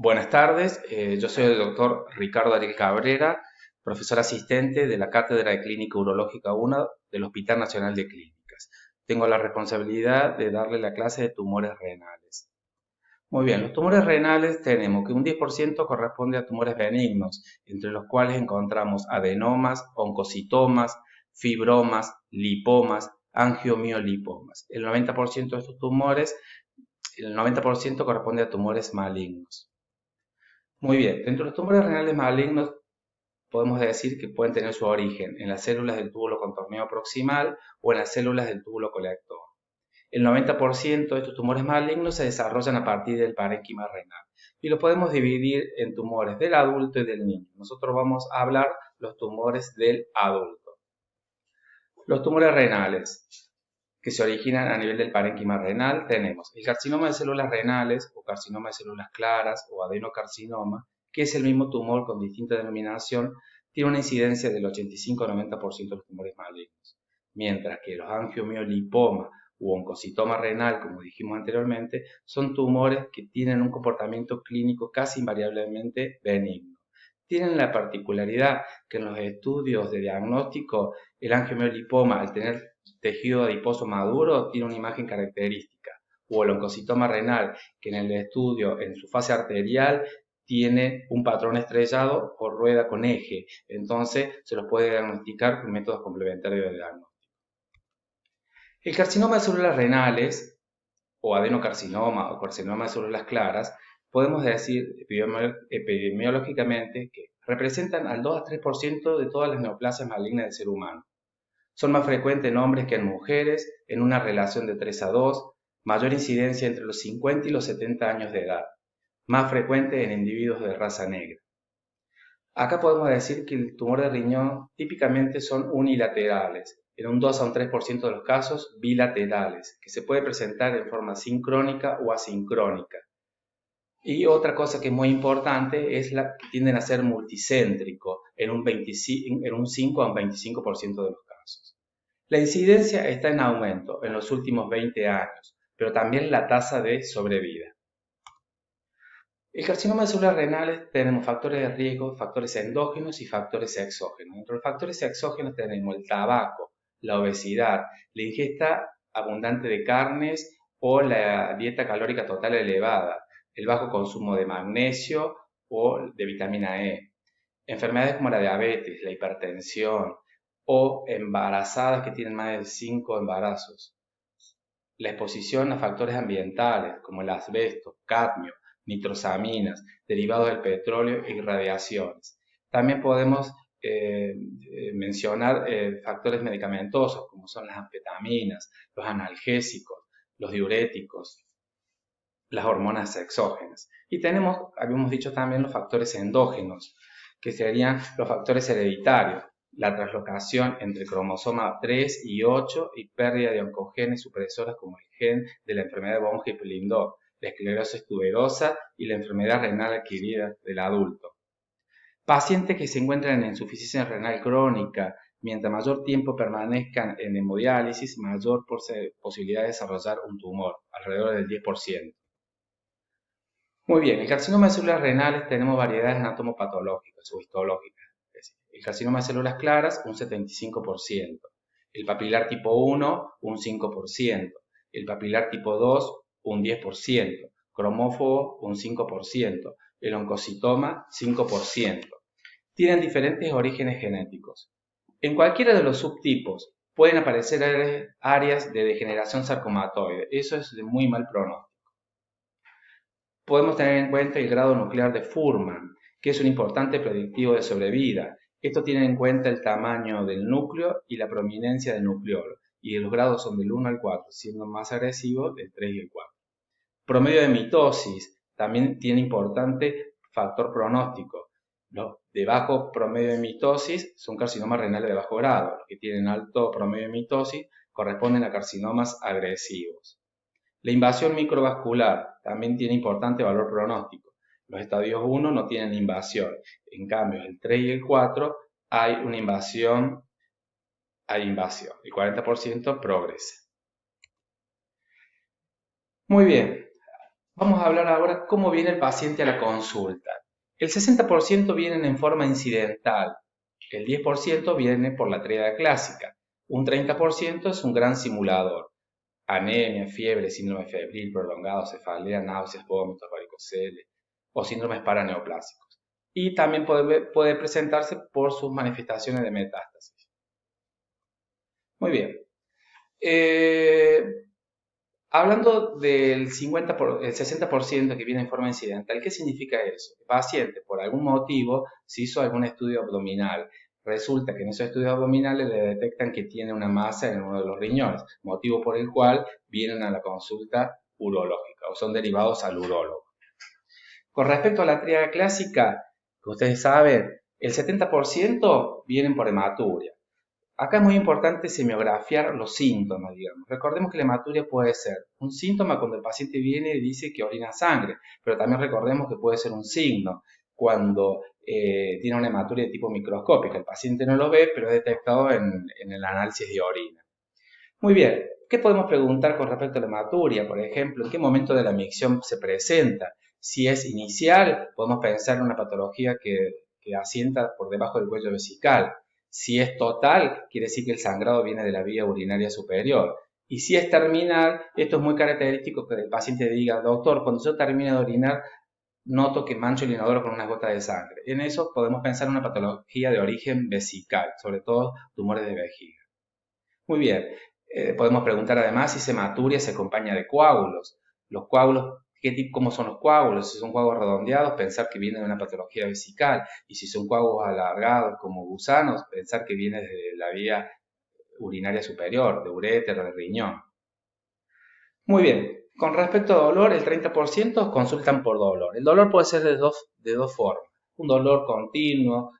Buenas tardes, yo soy el doctor Ricardo Ariel Cabrera, profesor asistente de la Cátedra de Clínica Urológica 1 del Hospital Nacional de Clínicas. Tengo la responsabilidad de darle la clase de tumores renales. Muy bien, los tumores renales tenemos que un 10% corresponde a tumores benignos, entre los cuales encontramos adenomas, oncocitomas, fibromas, lipomas, angiomiolipomas. El 90% corresponde a tumores malignos. Muy bien, dentro de los tumores renales malignos podemos decir que pueden tener su origen en las células del túbulo contorneo proximal o en las células del túbulo colector. El 90% de estos tumores malignos se desarrollan a partir del parénquima renal y lo podemos dividir en tumores del adulto y del niño. Nosotros vamos a hablar los tumores del adulto. Los tumores renales que se originan a nivel del parénquima renal tenemos el carcinoma de células renales o carcinoma de células claras o adenocarcinoma, que es el mismo tumor con distinta denominación, tiene una incidencia del 85-90% de los tumores malignos, mientras que los angiomiolipomas u oncocitoma renal, como dijimos anteriormente, son tumores que tienen un comportamiento clínico casi invariablemente benigno. Tienen la particularidad que en los estudios de diagnóstico el angiomiolipoma, al tener tejido adiposo maduro, tiene una imagen característica, o el oncocitoma renal, que en el estudio en su fase arterial tiene un patrón estrellado o rueda con eje, entonces se los puede diagnosticar con métodos complementarios de diagnóstico. El carcinoma de células renales, o adenocarcinoma o carcinoma de células claras, podemos decir epidemiológicamente que representan al 2 a 3% de todas las neoplasias malignas del ser humano. Son más frecuentes en hombres que en mujeres, en una relación de 3 a 2, mayor incidencia entre los 50 y los 70 años de edad, más frecuente en individuos de raza negra. Acá podemos decir que el tumor de riñón típicamente son unilaterales, en un 2 a un 3% de los casos bilaterales, que se puede presentar en forma sincrónica o asincrónica. Y otra cosa que es muy importante es que tienden a ser multicéntrico, en un 5 a un 25% de los casos. La incidencia está en aumento en los últimos 20 años, pero también la tasa de sobrevida. El carcinoma de células renales tenemos factores de riesgo, factores endógenos y factores exógenos. Entre los factores exógenos tenemos el tabaco, la obesidad, la ingesta abundante de carnes o la dieta calórica total elevada, el bajo consumo de magnesio o de vitamina E. Enfermedades como la diabetes, la hipertensión o embarazadas que tienen más de 5 embarazos. La exposición a factores ambientales como el asbesto, cadmio, nitrosaminas, derivados del petróleo y radiaciones. También podemos mencionar factores medicamentosos como son las anfetaminas, los analgésicos, los diuréticos, las hormonas exógenas. Y habíamos dicho también los factores endógenos, que serían los factores hereditarios, la translocación entre cromosoma 3 y 8 y pérdida de oncogenes supresoras como el gen de la enfermedad de von Hippel-Lindau, la esclerosis tuberosa y la enfermedad renal adquirida del adulto. Pacientes que se encuentran en insuficiencia renal crónica, mientras mayor tiempo permanezcan en hemodiálisis, mayor posibilidad de desarrollar un tumor, alrededor del 10%. Muy bien, el carcinoma de células renales tenemos variedades anatomopatológicas o histológicas. El carcinoma de células claras, un 75%. El papilar tipo 1, un 5%. El papilar tipo 2, un 10%. Cromófobo, un 5%. El oncocitoma, 5%. Tienen diferentes orígenes genéticos. En cualquiera de los subtipos pueden aparecer áreas de degeneración sarcomatoide. Eso es de muy mal pronóstico. Podemos tener en cuenta el grado nuclear de Fuhrmann, que es un importante predictivo de sobrevida. Esto tiene en cuenta el tamaño del núcleo y la prominencia del nucleolo, y los grados son del 1 al 4, siendo más agresivo del 3 y el 4. Promedio de mitosis también tiene importante factor pronóstico. Los de bajo promedio de mitosis son carcinomas renales de bajo grado. Los que tienen alto promedio de mitosis corresponden a carcinomas agresivos. La invasión microvascular también tiene importante valor pronóstico. Los estadios 1 no tienen invasión. En cambio, el 3 y el 4 hay una invasión. El 40% progresa. Muy bien. Vamos a hablar ahora cómo viene el paciente a la consulta. El 60% vienen en forma incidental, el 10% viene por la tríada clásica, un 30% es un gran simulador, anemia, fiebre, síndrome febril prolongado, cefalea, náuseas, vómitos, varicocele o síndromes paraneoplásicos. Y también puede presentarse por sus manifestaciones de metástasis. Muy bien. Eh, Hablando del el 60% que viene en forma incidental, ¿qué significa eso? El paciente, por algún motivo, se hizo algún estudio abdominal. Resulta que en esos estudios abdominales le detectan que tiene una masa en uno de los riñones, motivo por el cual vienen a la consulta urológica o son derivados al urólogo. Con respecto a la tríada clásica, que ustedes saben, el 70% vienen por hematuria. Acá es muy importante semiografiar los síntomas, digamos. Recordemos que la hematuria puede ser un síntoma cuando el paciente viene y dice que orina sangre, pero también recordemos que puede ser un signo cuando tiene una hematuria de tipo microscópica. El paciente no lo ve, pero es detectado en el análisis de orina. Muy bien, ¿qué podemos preguntar con respecto a la hematuria? Por ejemplo, ¿en qué momento de la micción se presenta? Si es inicial, podemos pensar en una patología que asienta por debajo del cuello vesical. Si es total, quiere decir que el sangrado viene de la vía urinaria superior. Y si es terminal, esto es muy característico que el paciente diga, doctor, cuando yo termine de orinar, noto que mancho el inodoro con unas gotas de sangre. En eso podemos pensar en una patología de origen vesical, sobre todo tumores de vejiga. Muy bien. Podemos preguntar además si esa hematuria se acompaña de coágulos. Los coágulos, ¿cómo son los coágulos? Si son coágulos redondeados, pensar que viene de una patología vesical. Y si son coágulos alargados como gusanos, pensar que viene de la vía urinaria superior, de uréter o de riñón. Muy bien. Con respecto a dolor, el 30% consultan por dolor. El dolor puede ser de dos formas. Un dolor continuo,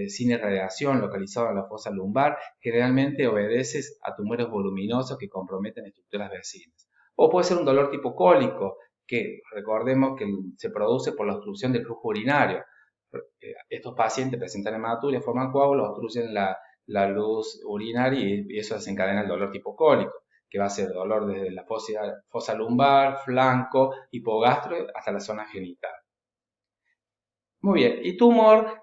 sin irradiación, localizado en la fosa lumbar, generalmente obedece a tumores voluminosos que comprometen estructuras vecinas. O puede ser un dolor tipo cólico, que recordemos que se produce por la obstrucción del flujo urinario. Estos pacientes presentan hematuria, forman coágulos, obstruyen la luz urinaria y eso desencadena el dolor tipo cólico, que va a ser dolor desde la fosa lumbar, flanco, hipogastro hasta la zona genital. Muy bien, y tumor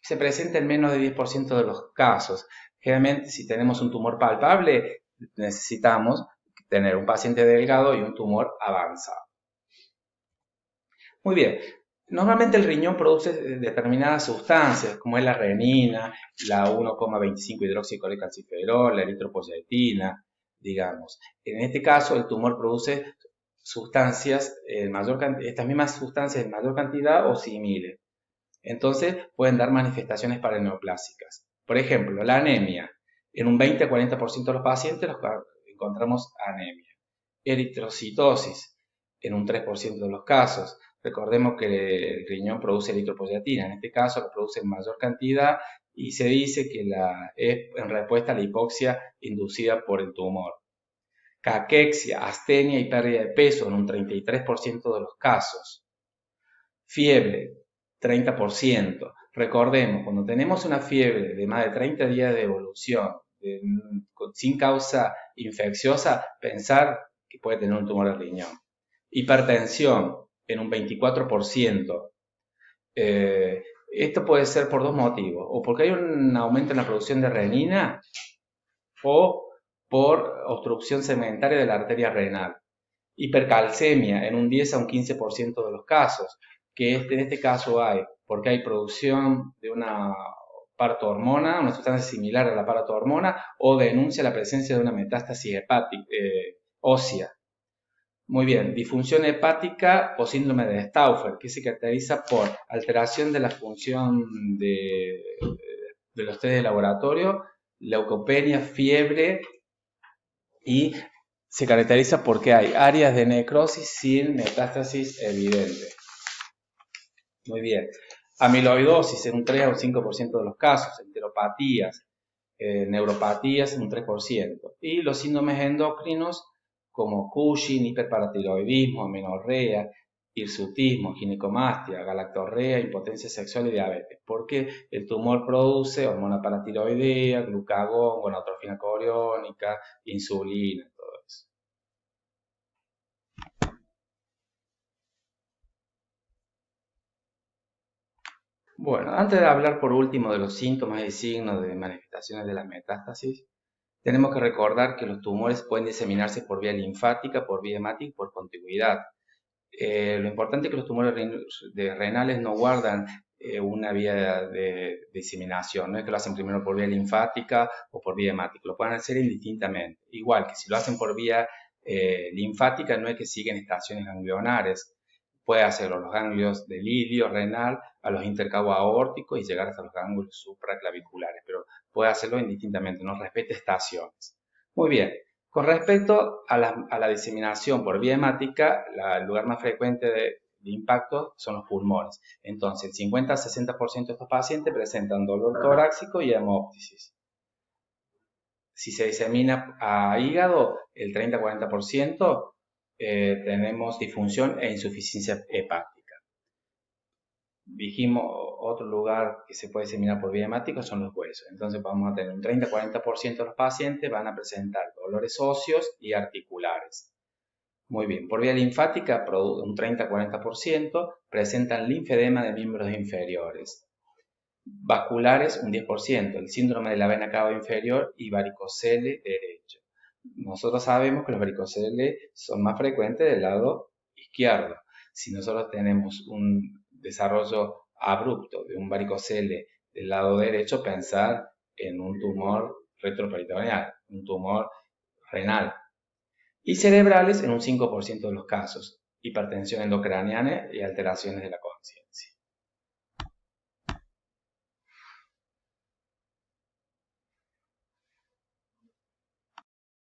se presenta en menos de 10% de los casos. Generalmente, si tenemos un tumor palpable, necesitamos tener un paciente delgado y un tumor avanzado. Muy bien, normalmente el riñón produce determinadas sustancias, como es la renina, la 1,25 hidroxicolecalciferol, la eritropoyetina, digamos. En este caso, el tumor produce sustancias, estas mismas sustancias en mayor cantidad o similares. Entonces, pueden dar manifestaciones paraneoplásicas. Por ejemplo, la anemia. En un 20 a 40% de los pacientes encontramos anemia. Eritrocitosis. En un 3% de los casos. Recordemos que el riñón produce eritropoyetina. En este caso, lo produce en mayor cantidad y se dice que es en respuesta a la hipoxia inducida por el tumor. Caquexia, astenia y pérdida de peso en un 33% de los casos. Fiebre, 30%. Recordemos, cuando tenemos una fiebre de más de 30 días de evolución, sin causa infecciosa, pensar que puede tener un tumor de riñón. Hipertensión, en un 24%. Esto puede ser por dos motivos, o porque hay un aumento en la producción de renina, o por obstrucción segmentaria de la arteria renal. Hipercalcemia en un 10 a un 15% de los casos, que en este caso hay, porque hay producción de una parotohormona, una sustancia similar a la parotohormona, o denuncia la presencia de una metástasis hepática, ósea. Muy bien, disfunción hepática o síndrome de Stauffer, que se caracteriza por alteración de la función de los test de laboratorio, leucopenia, fiebre y se caracteriza porque hay áreas de necrosis sin metástasis evidente. Muy bien. Amiloidosis en un 3 a un 5% de los casos, enteropatías, neuropatías en un 3%. Y los síndromes endocrinos como Cushing, hiperparatiroidismo, amenorrea, hirsutismo, ginecomastia, galactorrea, impotencia sexual y diabetes, porque el tumor produce hormona paratiroidea, glucagón, gonadotrofina coriónica, insulina, todo eso. Bueno, antes de hablar por último de los síntomas y signos de manifestaciones de la metástasis, tenemos que recordar que los tumores pueden diseminarse por vía linfática, por vía hemática y por contigüidad. Lo importante es que los tumores renales no guardan una vía de diseminación, no es que lo hacen primero por vía linfática o por vía hemática, lo pueden hacer indistintamente. Igual que si lo hacen por vía linfática, no es que siguen estaciones ganglionares, puede hacerlo los ganglios del ilio renal a los intercabos aórticos y llegar hasta los ganglios supraclaviculares, pero puede hacerlo indistintamente, no respeta estaciones. Muy bien, con respecto a la diseminación por vía hemática, el lugar más frecuente de impacto son los pulmones. Entonces, el 50 al 60% de estos pacientes presentan dolor torácico y hemoptisis. Si se disemina a hígado, el 30-40% tenemos disfunción e insuficiencia hepática. Dijimos, otro lugar que se puede diseminar por vía hemática son los huesos. Entonces vamos a tener un 30-40% de los pacientes van a presentar dolores óseos y articulares. Muy bien, por vía linfática, un 30-40% presentan linfedema de miembros inferiores. Vasculares, un 10%, el síndrome de la vena cava inferior y varicocele derecho. Nosotros sabemos que los varicoceles son más frecuentes del lado izquierdo. Si nosotros tenemos un desarrollo abrupto de un varicocele del lado derecho, pensar en un tumor retroperitoneal, un tumor renal. Y cerebrales en un 5% de los casos, hipertensión endocraniana y alteraciones de la conciencia.